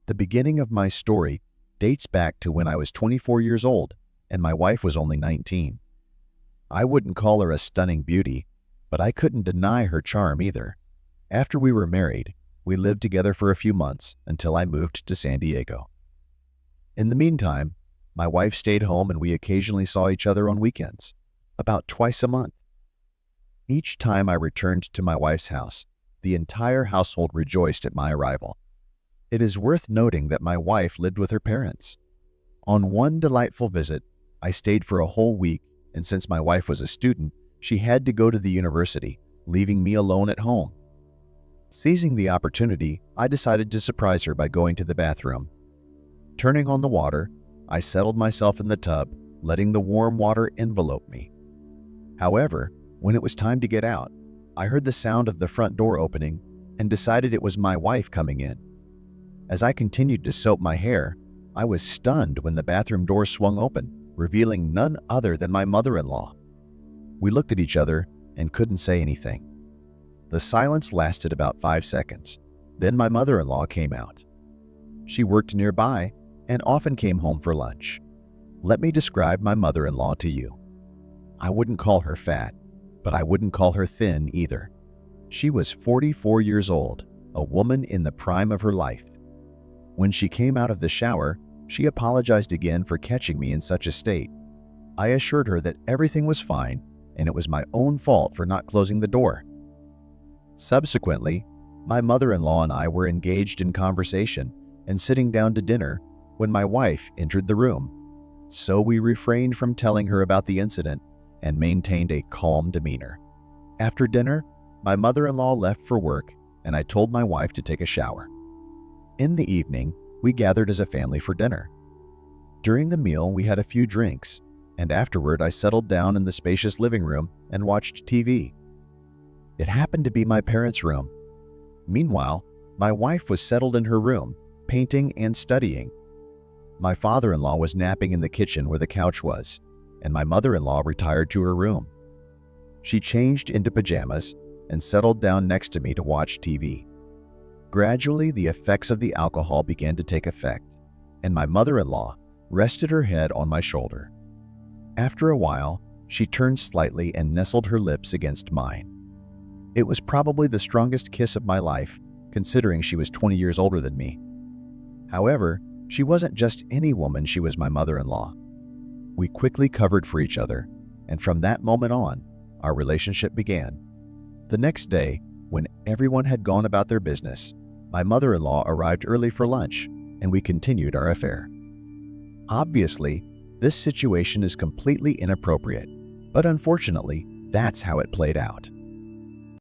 The beginning of my story dates back to when I was 24 years old and my wife was only 19. I wouldn't call her a stunning beauty, but I couldn't deny her charm either. After we were married, we lived together for a few months until I moved to San Diego. In the meantime, my wife stayed home and we occasionally saw each other on weekends, about twice a month. Each time I returned to my wife's house, the entire household rejoiced at my arrival. It is worth noting that my wife lived with her parents. On one delightful visit, I stayed for a whole week, and since my wife was a student, she had to go to the university, leaving me alone at home. Seizing the opportunity, I decided to surprise her by going to the bathroom. Turning on the water, I settled myself in the tub, letting the warm water envelope me. However, when it was time to get out, I heard the sound of the front door opening and decided it was my wife coming in. As I continued to soap my hair, I was stunned when the bathroom door swung open, revealing none other than my mother-in-law. We looked at each other and couldn't say anything. The silence lasted about 5 seconds. Then my mother-in-law came out. She worked nearby and often came home for lunch. Let me describe my mother-in-law to you. I wouldn't call her fat, but I wouldn't call her thin either. She was 44 years old, a woman in the prime of her life. When she came out of the shower, she apologized again for catching me in such a state. I assured her that everything was fine and it was my own fault for not closing the door. Subsequently, my mother-in-law and I were engaged in conversation and sitting down to dinner when my wife entered the room. So we refrained from telling her about the incident and maintained a calm demeanor. After dinner, my mother-in-law left for work and I told my wife to take a shower. In the evening, we gathered as a family for dinner. During the meal, we had a few drinks, and afterward I settled down in the spacious living room and watched TV. It happened to be my parents' room. Meanwhile, my wife was settled in her room, painting and studying. My father-in-law was napping in the kitchen where the couch was, and my mother-in-law retired to her room. She changed into pajamas and settled down next to me to watch TV. Gradually, the effects of the alcohol began to take effect, and my mother-in-law rested her head on my shoulder. After a while, she turned slightly and nestled her lips against mine. It was probably the strongest kiss of my life, considering she was 20 years older than me. However, she wasn't just any woman, she was my mother-in-law. We quickly covered for each other, and from that moment on, our relationship began. The next day, when everyone had gone about their business, my mother-in-law arrived early for lunch, and we continued our affair. Obviously, this situation is completely inappropriate, but unfortunately, that's how it played out.